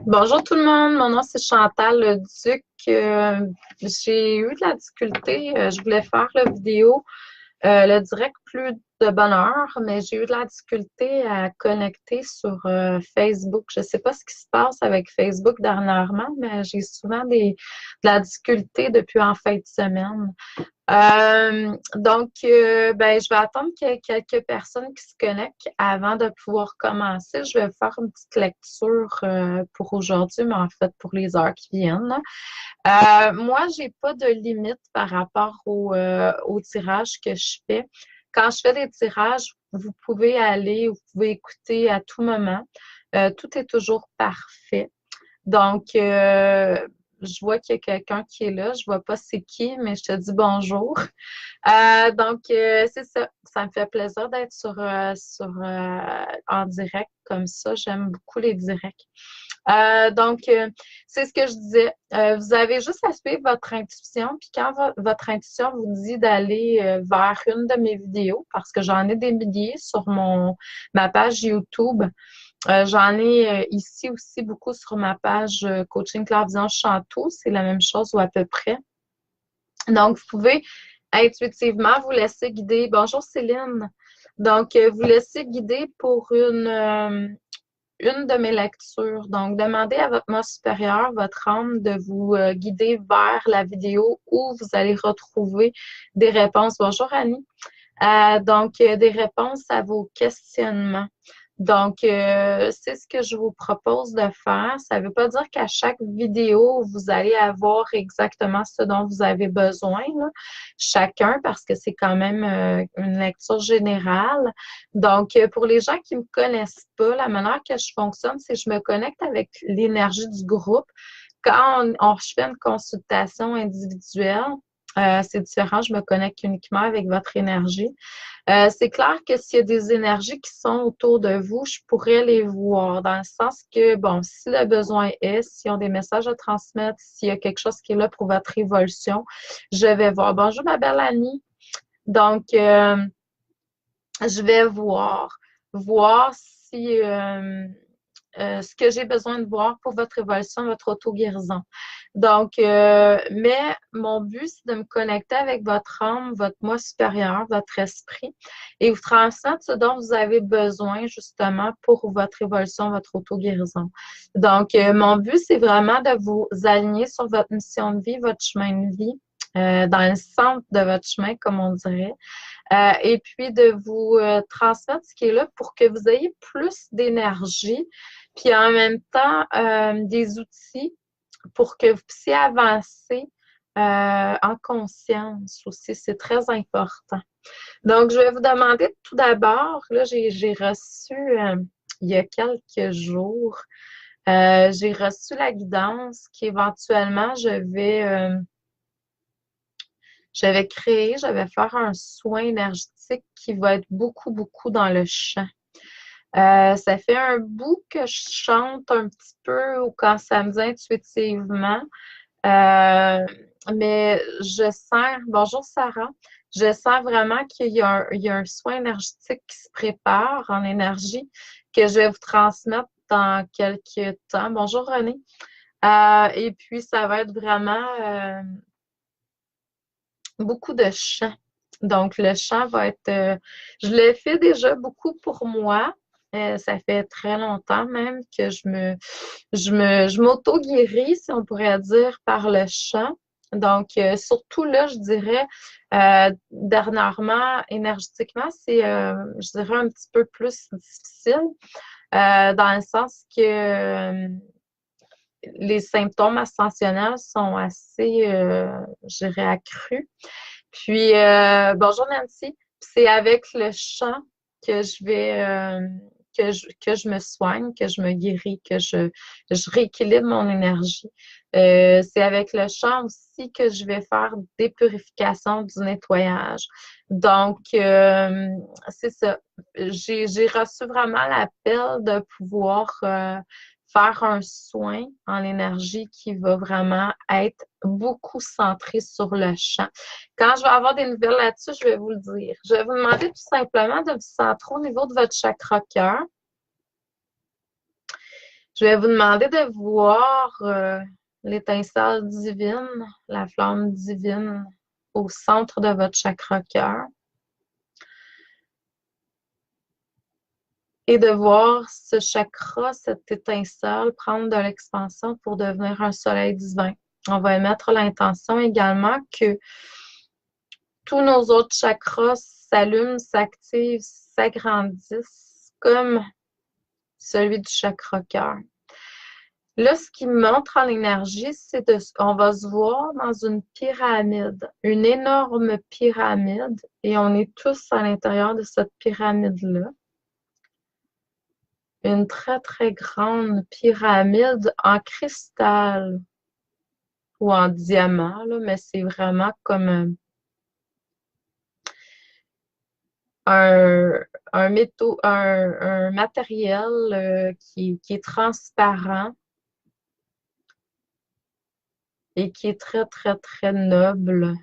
Bonjour tout le monde, mon nom c'est Chantal Duc. J'ai eu de la difficulté, je voulais faire la vidéo, le direct plus de bonne heure, mais j'ai eu de la difficulté à connecter sur Facebook. Je ne sais pas ce qui se passe avec Facebook dernièrement, mais j'ai souvent de la difficulté depuis en fin de semaine. Donc, je vais attendre qu'il y ait quelques personnes qui se connectent avant de pouvoir commencer. Je vais faire une petite lecture pour aujourd'hui, mais en fait pour les heures qui viennent. Moi, j'ai pas de limite par rapport au tirage que je fais. Quand je fais des tirages, vous pouvez aller, vous pouvez écouter à tout moment. Tout est toujours parfait. Donc, je vois qu'il y a quelqu'un qui est là. Je vois pas c'est qui, mais je te dis bonjour. C'est ça. Ça me fait plaisir d'être en direct comme ça. J'aime beaucoup les directs. C'est ce que je disais. Vous avez juste à suivre votre intuition. Puis quand votre intuition vous dit d'aller vers une de mes vidéos, parce que j'en ai des milliers sur ma page YouTube. J'en ai ici aussi beaucoup sur ma page Coaching Clairvoyance Chanteau. C'est la même chose ou à peu près. Donc, vous pouvez intuitivement vous laisser guider. Bonjour Céline. Donc, vous laisser guider pour une de mes lectures. Donc, demandez à votre moi supérieur, votre âme, de vous guider vers la vidéo où vous allez retrouver des réponses. Bonjour Annie. Des réponses à vos questionnements. Donc, c'est ce que je vous propose de faire. Ça ne veut pas dire qu'à chaque vidéo, vous allez avoir exactement ce dont vous avez besoin, là, chacun, parce que c'est quand même une lecture générale. Donc, pour les gens qui ne me connaissent pas, la manière que je fonctionne, c'est que je me connecte avec l'énergie du groupe. Quand je fais une consultation individuelle, c'est différent, je me connecte uniquement avec votre énergie. C'est clair que s'il y a des énergies qui sont autour de vous, je pourrais les voir dans le sens que, bon, si le besoin est, s'ils ont des messages à transmettre, s'il y a quelque chose qui est là pour votre évolution, je vais voir. Bonjour, ma belle Annie. Donc, je vais voir si ce que j'ai besoin de voir pour votre évolution, votre auto-guérison. Donc, mais mon but, c'est de me connecter avec votre âme, votre moi supérieur, votre esprit, et vous transmettre ce dont vous avez besoin justement pour votre évolution, votre auto-guérison. Donc, mon but, c'est vraiment de vous aligner sur votre mission de vie, votre chemin de vie, dans le centre de votre chemin, comme on dirait. Et puis de vous transmettre ce qui est là pour que vous ayez plus d'énergie, puis en même temps des outils pour que vous puissiez avancer en conscience aussi. C'est très important. Donc, je vais vous demander tout d'abord, là, j'ai reçu il y a quelques jours, j'ai reçu la guidance qu'éventuellement je vais créer, je vais faire un soin énergétique qui va être beaucoup, beaucoup dans le chant. Ça fait un bout que je chante un petit peu ou quand ça me vient intuitivement. Mais je sens, bonjour Sarah, je sens vraiment il y a un soin énergétique qui se prépare en énergie que je vais vous transmettre dans quelques temps. Bonjour René. Et puis, ça va être vraiment beaucoup de chant. Donc, le chant va être, je le fais déjà beaucoup pour moi. Ça fait très longtemps même que je m'auto-guéris, si on pourrait dire, par le chant. Donc, surtout là, je dirais, dernièrement, énergétiquement, c'est, je dirais, un petit peu plus difficile, dans le sens que les symptômes ascensionnels sont assez, je dirais, accrus. Puis, bonjour Nancy. C'est avec le chant que je vais, que je me soigne, que je me guéris, je rééquilibre mon énergie. C'est avec le chant aussi que je vais faire des purifications, du nettoyage. Donc, c'est ça. J'ai reçu vraiment l'appel de pouvoir faire un soin en énergie qui va vraiment être beaucoup centré sur le chant. Quand je vais avoir des nouvelles là-dessus, je vais vous le dire. Je vais vous demander tout simplement de vous centrer au niveau de votre chakra cœur. Je vais vous demander de voir l'étincelle divine, la flamme divine au centre de votre chakra cœur et de voir ce chakra, cette étincelle prendre de l'expansion pour devenir un soleil divin. On va émettre l'intention également que tous nos autres chakras s'allument, s'activent, s'agrandissent comme celui du chakra cœur. Là, ce qui montre en énergie, c'est on va se voir dans une pyramide, une énorme pyramide, et on est tous à l'intérieur de cette pyramide-là. Une très, très grande pyramide en cristal ou en diamant, là, mais c'est vraiment comme un matériel qui est transparent et qui est très, très, très noble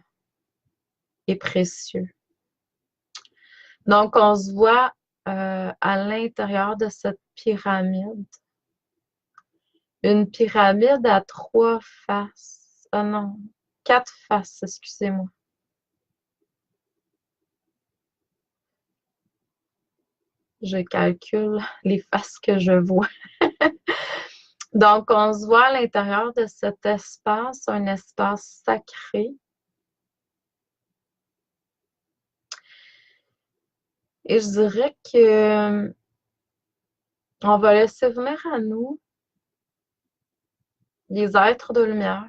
et précieux. Donc, on se voit à l'intérieur de cette pyramide. Une pyramide à 3 faces. Ah non, 4 faces, excusez-moi. Je calcule les faces que je vois. Donc, on se voit à l'intérieur de cet espace, un espace sacré. Et je dirais que on va laisser venir à nous les êtres de lumière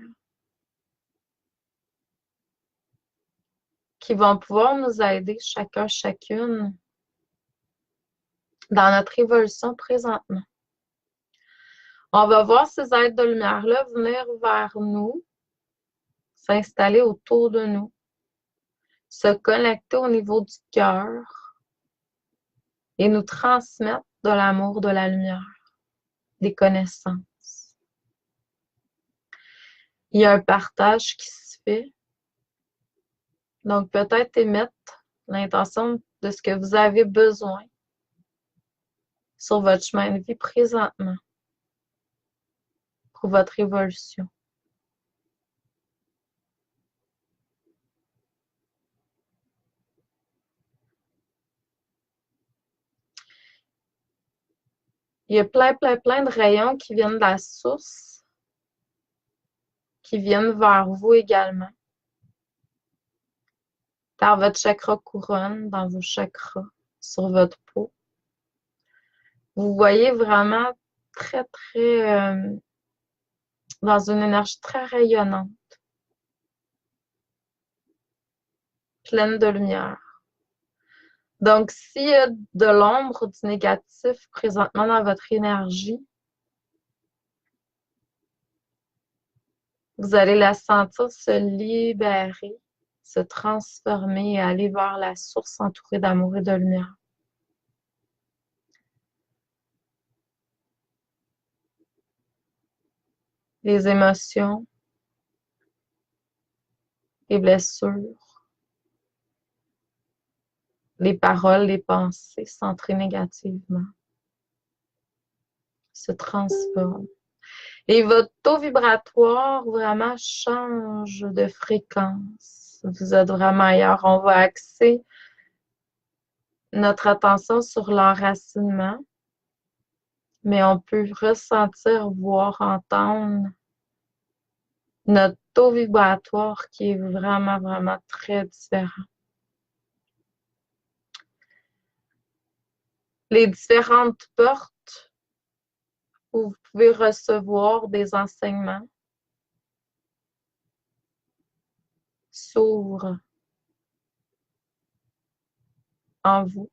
qui vont pouvoir nous aider chacun, chacune dans notre évolution présentement. On va voir ces êtres de lumière-là venir vers nous, s'installer autour de nous, se connecter au niveau du cœur et nous transmettre de l'amour, de la lumière, des connaissances. Il y a un partage qui se fait. Donc, peut-être émettre l'intention de ce que vous avez besoin sur votre chemin de vie présentement pour votre évolution. Il y a plein, plein, plein de rayons qui viennent de la source, qui viennent vers vous également. Dans votre chakra couronne, dans vos chakras, sur votre peau. Vous voyez vraiment très, très, dans une énergie très rayonnante, pleine de lumière. Donc, s'il y a de l'ombre, du négatif présentement dans votre énergie, vous allez la sentir se libérer, se transformer et aller vers la source entourée d'amour et de lumière. Les émotions, les blessures, les paroles, les pensées centrées négativement se transforment. Et votre taux vibratoire vraiment change de fréquence. Vous êtes vraiment ailleurs. On va axer notre attention sur l'enracinement, mais on peut ressentir, voir, entendre notre taux vibratoire qui est vraiment, vraiment très différent. Les différentes portes où vous pouvez recevoir des enseignements s'ouvrent en vous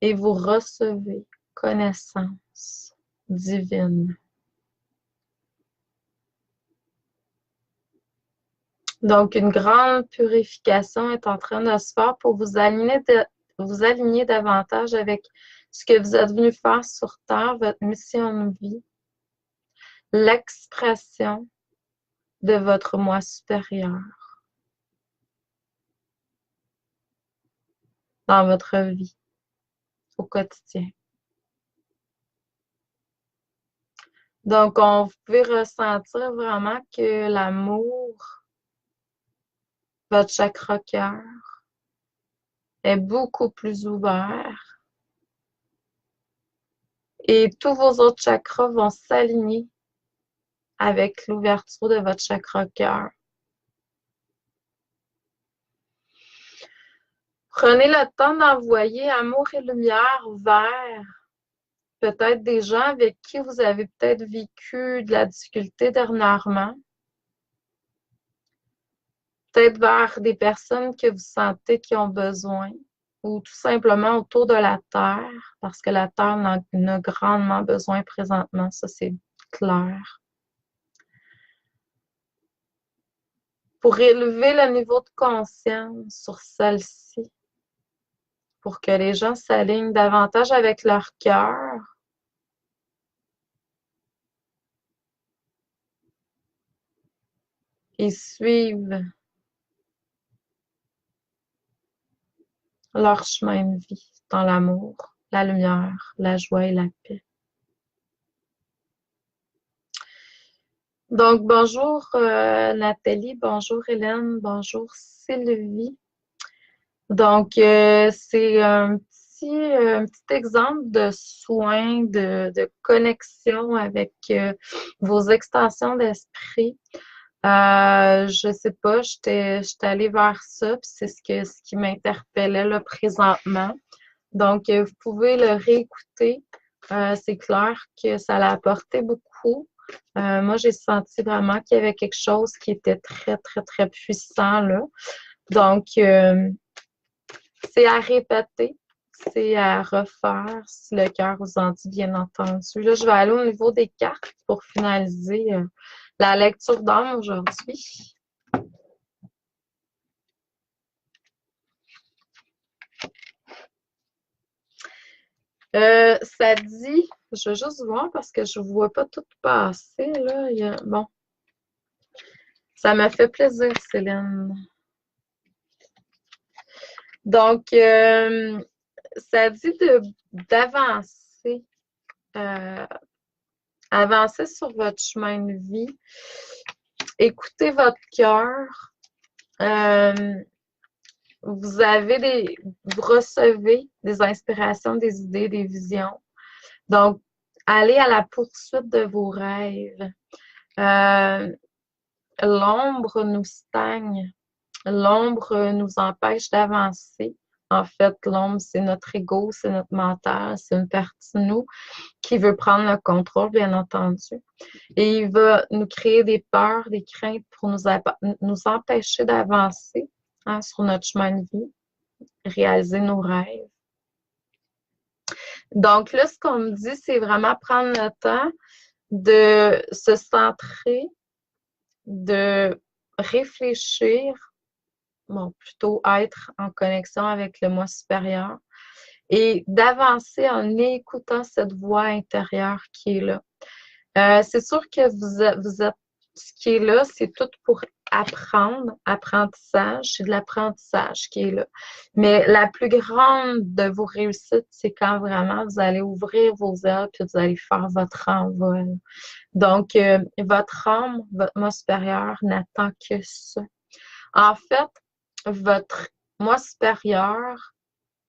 et vous recevez connaissance divine. Donc, une grande purification est en train de se faire pour vous aligner davantage avec ce que vous êtes venu faire sur Terre, votre mission de vie, l'expression de votre moi supérieur dans votre vie au quotidien. Donc, vous pouvez ressentir vraiment que l'amour, votre chakra cœur, est beaucoup plus ouvert et tous vos autres chakras vont s'aligner avec l'ouverture de votre chakra cœur. Prenez le temps d'envoyer amour et lumière vers peut-être des gens avec qui vous avez peut-être vécu de la difficulté dernièrement. Peut-être vers des personnes que vous sentez qui ont besoin ou tout simplement autour de la Terre, parce que la Terre en a grandement besoin présentement, ça c'est clair. Pour élever le niveau de conscience sur celle-ci, pour que les gens s'alignent davantage avec leur cœur. Et suivent leur chemin de vie dans l'amour, la lumière, la joie et la paix. Donc, bonjour Nathalie, bonjour Hélène, bonjour Sylvie. Donc, c'est un petit exemple de soin, de connexion avec vos extensions d'esprit. Je sais pas, j'étais allée vers ça, puis c'est ce qui m'interpellait là présentement. Donc, vous pouvez le réécouter. C'est clair que ça l'a apporté beaucoup. Moi, j'ai senti vraiment qu'il y avait quelque chose qui était très, très, très puissant là. Donc, c'est à répéter, c'est à refaire si le cœur vous en dit, bien entendu. Là, je vais aller au niveau des cartes pour finaliser la lecture d'âme aujourd'hui. Ça dit, je vais juste voir parce que je ne vois pas tout passer, là. Bon, ça m'a fait plaisir, Céline. Donc, ça dit d'avancer, avancer sur votre chemin de vie, écoutez votre cœur. Vous recevez des inspirations, des idées, des visions. Donc, allez à la poursuite de vos rêves. L'ombre nous stagne. L'ombre nous empêche d'avancer. En fait, l'ombre, c'est notre ego, c'est notre mental, c'est une partie de nous qui veut prendre le contrôle, bien entendu. Et il va nous créer des peurs, des craintes pour nous empêcher d'avancer sur notre chemin de vie, réaliser nos rêves. Donc là, ce qu'on me dit, c'est vraiment prendre le temps de se centrer, de réfléchir, bon, plutôt être en connexion avec le moi supérieur et d'avancer en écoutant cette voix intérieure qui est là. C'est sûr que vous êtes, ce qui est là, c'est tout pour apprendre, apprentissage, c'est de l'apprentissage qui est là. Mais la plus grande de vos réussites, c'est quand vraiment vous allez ouvrir vos ailes puis vous allez faire votre envol. Donc, votre âme, votre moi supérieur n'attend que ça. En fait, votre moi supérieur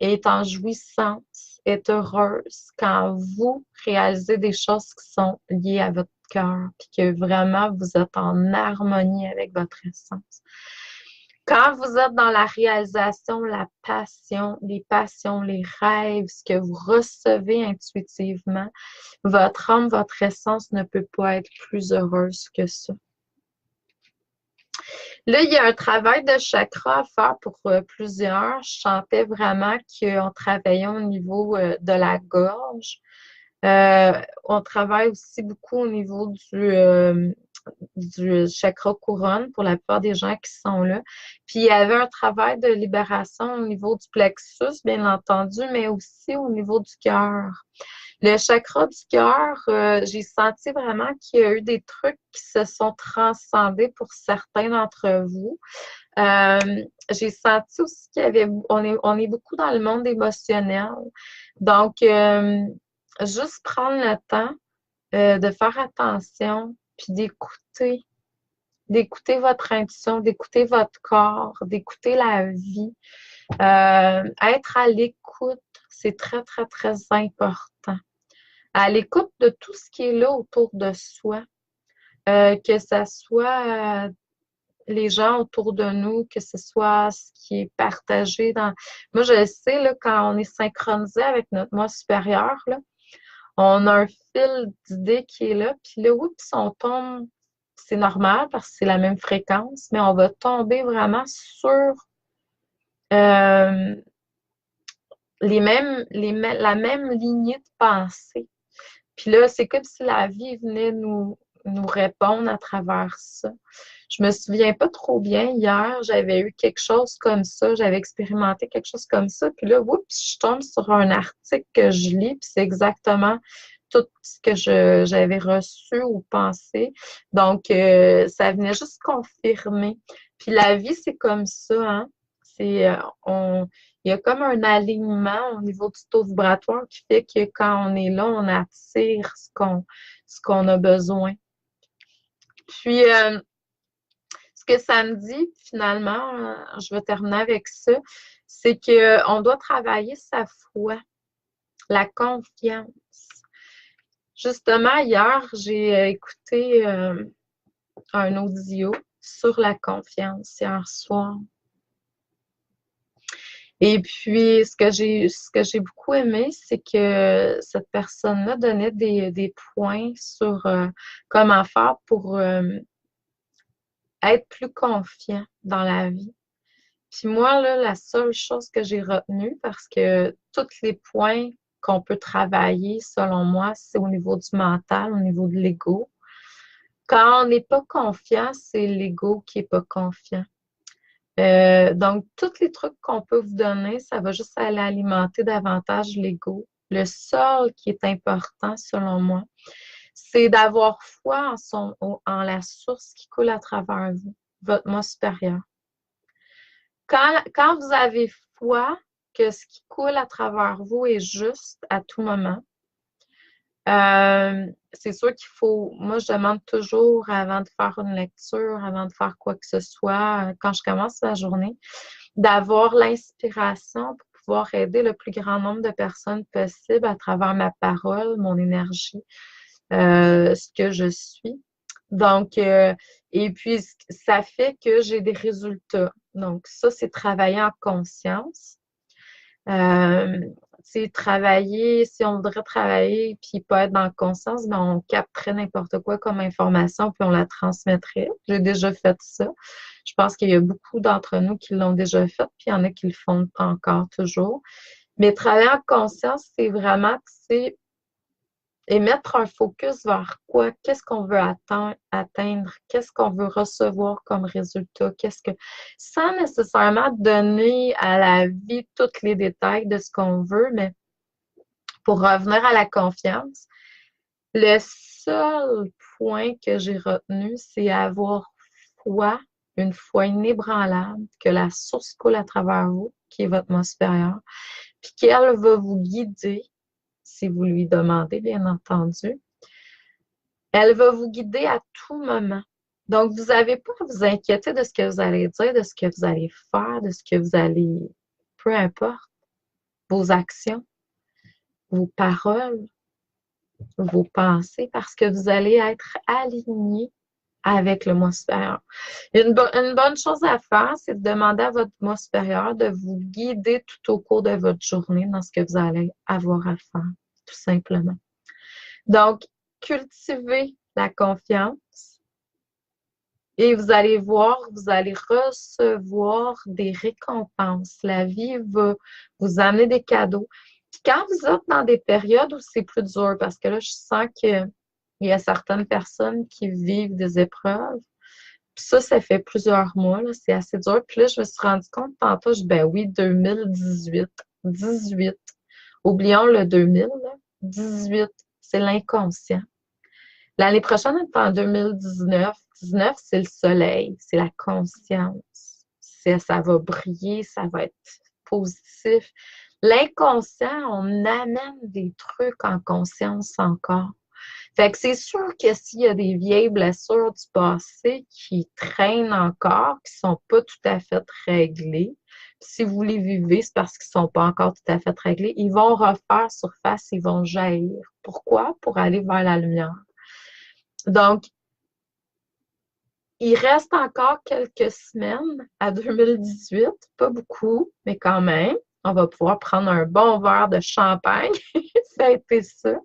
est en jouissance, est heureuse quand vous réalisez des choses qui sont liées à votre cœur, puis que vraiment vous êtes en harmonie avec votre essence. Quand vous êtes dans la réalisation, la passion, les passions, les rêves, ce que vous recevez intuitivement, votre âme, votre essence ne peut pas être plus heureuse que ça. Là, il y a un travail de chakra à faire pour plusieurs. Je sentais vraiment qu'on travaillait au niveau de la gorge. On travaille aussi beaucoup au niveau du chakra couronne pour la plupart des gens qui sont là. Puis il y avait un travail de libération au niveau du plexus, bien entendu, mais aussi au niveau du cœur. Le chakra du cœur, j'ai senti vraiment qu'il y a eu des trucs qui se sont transcendés pour certains d'entre vous. J'ai senti aussi qu'il y avait, on est beaucoup dans le monde émotionnel. Donc, juste prendre le temps de faire attention, puis d'écouter votre intuition, d'écouter votre corps, d'écouter la vie. Être à l'écoute, c'est très, très, très important. À l'écoute de tout ce qui est là autour de soi, que ce soit les gens autour de nous, que ce soit ce qui est partagé dans... Moi, je sais, là, quand on est synchronisé avec notre moi supérieur, là, on a un fil d'idées qui est là, puis là, oups, on tombe, c'est normal parce que c'est la même fréquence, mais on va tomber vraiment sur euh, la même lignée de pensée. Puis là, c'est comme si la vie venait nous répondre à travers ça. Je me souviens pas trop bien. Hier, j'avais eu quelque chose comme ça. J'avais expérimenté quelque chose comme ça. Puis là, oups, je tombe sur un article que je lis. Puis c'est exactement tout ce que j'avais reçu ou pensé. Donc, ça venait juste confirmer. Puis la vie, c'est comme ça, hein? C'est, il y a comme un alignement au niveau du taux vibratoire qui fait que quand on est là, on attire ce qu'on a besoin. Puis, ce que ça me dit, finalement, je vais terminer avec ça, c'est qu'on doit travailler sa foi, la confiance. Justement, hier, j'ai écouté un audio sur la confiance hier soir. Et puis, ce que j'ai beaucoup aimé, c'est que cette personne-là donnait des points sur comment faire pour être plus confiant dans la vie. Puis moi, là, la seule chose que j'ai retenue, parce que tous les points qu'on peut travailler, selon moi, c'est au niveau du mental, au niveau de l'ego. Quand on n'est pas confiant, c'est l'ego qui n'est pas confiant. Donc, tous les trucs qu'on peut vous donner, ça va juste aller alimenter davantage l'ego. Le seul qui est important, selon moi, c'est d'avoir foi en la source qui coule à travers vous, votre moi supérieur. Quand vous avez foi que ce qui coule à travers vous est juste à tout moment, c'est sûr qu'il faut, moi je demande toujours avant de faire une lecture, avant de faire quoi que ce soit, quand je commence ma journée, d'avoir l'inspiration pour pouvoir aider le plus grand nombre de personnes possible à travers ma parole, mon énergie, ce que je suis. Donc, et puis, ça fait que j'ai des résultats. Donc, ça, c'est travailler en conscience. C'est travailler, si on voudrait travailler puis pas être dans la conscience, ben on capterait n'importe quoi comme information puis on la transmettrait. J'ai déjà fait ça. Je pense qu'il y a beaucoup d'entre nous qui l'ont déjà fait, puis il y en a qui le font encore toujours. Mais travailler en conscience, c'est vraiment, c'est et mettre un focus vers quoi? Qu'est-ce qu'on veut atteindre? Qu'est-ce qu'on veut recevoir comme résultat? Sans nécessairement donner à la vie tous les détails de ce qu'on veut, mais pour revenir à la confiance, le seul point que j'ai retenu, c'est avoir foi, une foi inébranlable, que la source coule à travers vous, qui est votre moi supérieur, puis qu'elle va vous guider, si vous lui demandez, bien entendu. Elle va vous guider à tout moment. Donc, vous n'avez pas à vous inquiéter de ce que vous allez dire, de ce que vous allez faire, de ce que vous allez, peu importe, vos actions, vos paroles, vos pensées, parce que vous allez être aligné avec le moi supérieur. Une bonne chose à faire, c'est de demander à votre moi supérieur de vous guider tout au cours de votre journée dans ce que vous allez avoir à faire, tout simplement. Donc, cultivez la confiance et vous allez voir, vous allez recevoir des récompenses. La vie va vous amener des cadeaux. Puis quand vous êtes dans des périodes où c'est plus dur, parce que là, je sens qu'il y a certaines personnes qui vivent des épreuves. Puis ça fait plusieurs mois, là, c'est assez dur. Puis là, je me suis rendu compte tantôt, ben oui, 2018, 18. Oublions le 2000, là. 18, c'est l'inconscient. L'année prochaine, on est en 2019. 19, c'est le soleil, c'est la conscience. Ça va briller, ça va être positif. L'inconscient, on amène des trucs en conscience encore. Fait que c'est sûr que s'il y a des vieilles blessures du passé qui traînent encore, qui sont pas tout à fait réglées, si vous les vivez, c'est parce qu'ils sont pas encore tout à fait réglés, ils vont refaire surface, ils vont jaillir. Pourquoi? Pour aller vers la lumière. Donc, il reste encore quelques semaines à 2018, pas beaucoup, mais quand même. On va pouvoir prendre un bon verre de champagne, fêter ça.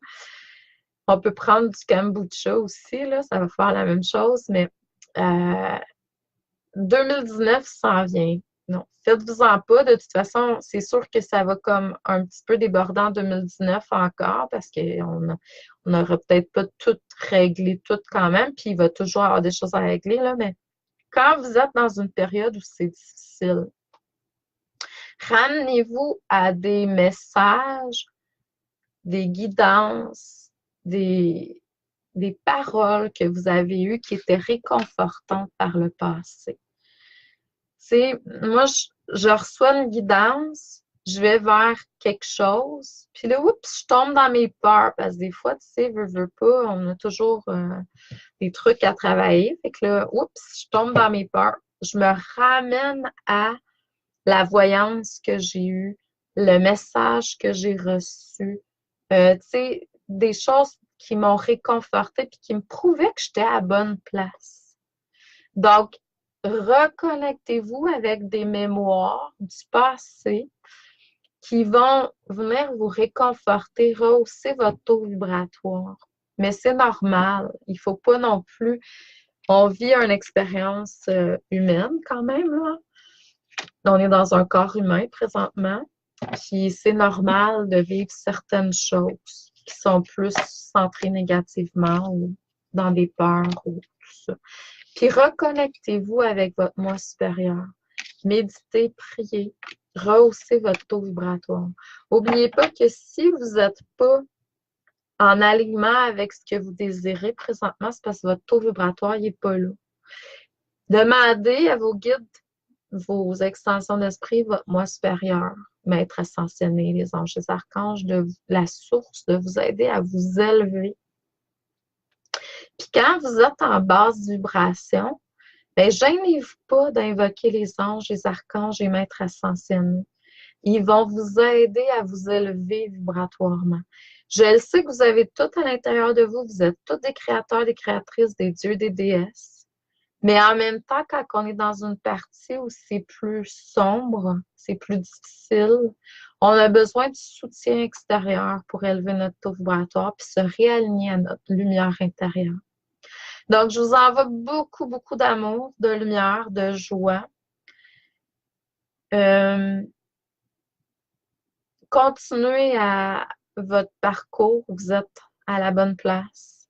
On peut prendre du kombucha aussi, là, ça va faire la même chose, mais 2019 s'en vient. Non, faites-vous-en pas. De toute façon, c'est sûr que ça va comme un petit peu déborder en 2019 encore parce qu'on n'aura peut-être pas tout réglé, tout quand même, puis il va toujours avoir des choses à régler, là, mais quand vous êtes dans une période où c'est difficile, ramenez-vous à des messages, des guidances, des paroles que vous avez eues qui étaient réconfortantes par le passé. C'est, moi, je reçois une guidance, je vais vers quelque chose, puis là, oups, je tombe dans mes peurs, parce que des fois, tu sais, veux pas, on a toujours des trucs à travailler. Fait que là, oups, je tombe dans mes peurs. Je me ramène à la voyance que j'ai eue, le message que j'ai reçu, tu sais, des choses qui m'ont réconfortée puis qui me prouvaient que j'étais à la bonne place. Donc, reconnectez-vous avec des mémoires du passé qui vont venir vous réconforter, rehausser votre taux vibratoire. Mais c'est normal. Il ne faut pas non plus. On vit une expérience humaine quand même, là. On est dans un corps humain présentement, puis c'est normal de vivre certaines choses qui sont plus centrées négativement ou dans des peurs ou tout ça. Puis reconnectez-vous avec votre moi supérieur. Méditez, priez, rehaussez votre taux vibratoire. N'oubliez pas que si vous n'êtes pas en alignement avec ce que vous désirez présentement, c'est parce que votre taux vibratoire n'est pas là. Demandez à vos guides, vos extensions d'esprit, votre moi supérieur, maître ascensionné, les anges, les archanges, de la source, de vous aider à vous élever. Puis quand vous êtes en basse vibration, bien, gênez-vous pas d'invoquer les anges, les archanges et maîtres ascensionnés. Ils vont vous aider à vous élever vibratoirement. Je le sais que vous avez tout à l'intérieur de vous. Vous êtes tous des créateurs, des créatrices, des dieux, des déesses. Mais en même temps, quand on est dans une partie où c'est plus sombre, c'est plus difficile, on a besoin de soutien extérieur pour élever notre taux vibratoire puis se réaligner à notre lumière intérieure. Donc, je vous envoie beaucoup, beaucoup d'amour, de lumière, de joie. Continuez à votre parcours, vous êtes à la bonne place.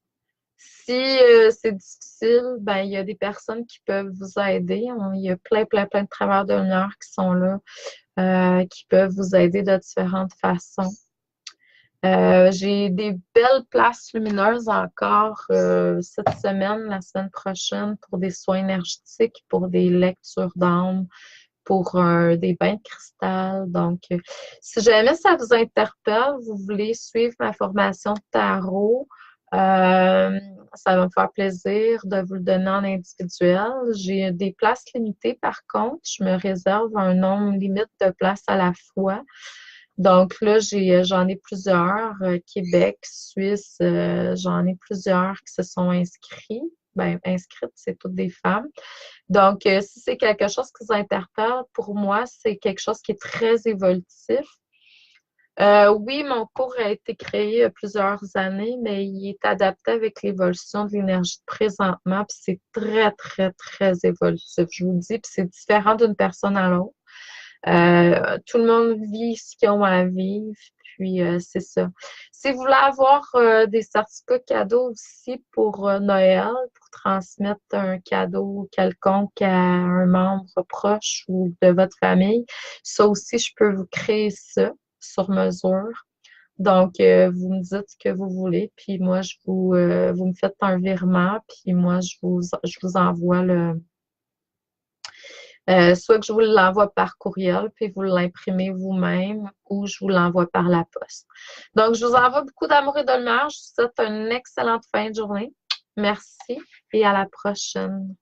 Si c'est difficile, ben, il y a des personnes qui peuvent vous aider. Il y a plein, plein, plein de travailleurs de lumière qui sont là, qui peuvent vous aider de différentes façons. J'ai des belles places lumineuses encore cette semaine, la semaine prochaine, pour des soins énergétiques, pour des lectures d'âme, pour des bains de cristal. Donc, si jamais ça vous interpelle, vous voulez suivre ma formation de tarot, ça va me faire plaisir de vous le donner en individuel. J'ai des places limitées, par contre. Je me réserve un nombre limite de places à la fois. Donc là, j'en ai plusieurs, Québec, Suisse, j'en ai plusieurs qui se sont inscrits. Ben, inscrites, c'est toutes des femmes. Donc, si c'est quelque chose qui vous interpelle, pour moi, c'est quelque chose qui est très évolutif. Oui, mon cours a été créé il y a plusieurs années, mais il est adapté avec l'évolution de l'énergie de présentement, puis c'est très, très, très évolutif, je vous le dis, puis c'est différent d'une personne à l'autre. Tout le monde vit ce qu'ils ont à vivre, puis c'est ça. Si vous voulez avoir des certificats cadeaux aussi pour Noël, pour transmettre un cadeau quelconque à un membre proche ou de votre famille, ça aussi, je peux vous créer ça sur mesure. Donc, vous me dites ce que vous voulez, puis moi, vous me faites un virement, puis moi, je vous envoie Soit que je vous l'envoie par courriel, puis vous l'imprimez vous-même, ou je vous l'envoie par la poste. Donc, je vous envoie beaucoup d'amour et de lumière. Je vous souhaite une excellente fin de journée. Merci et à la prochaine.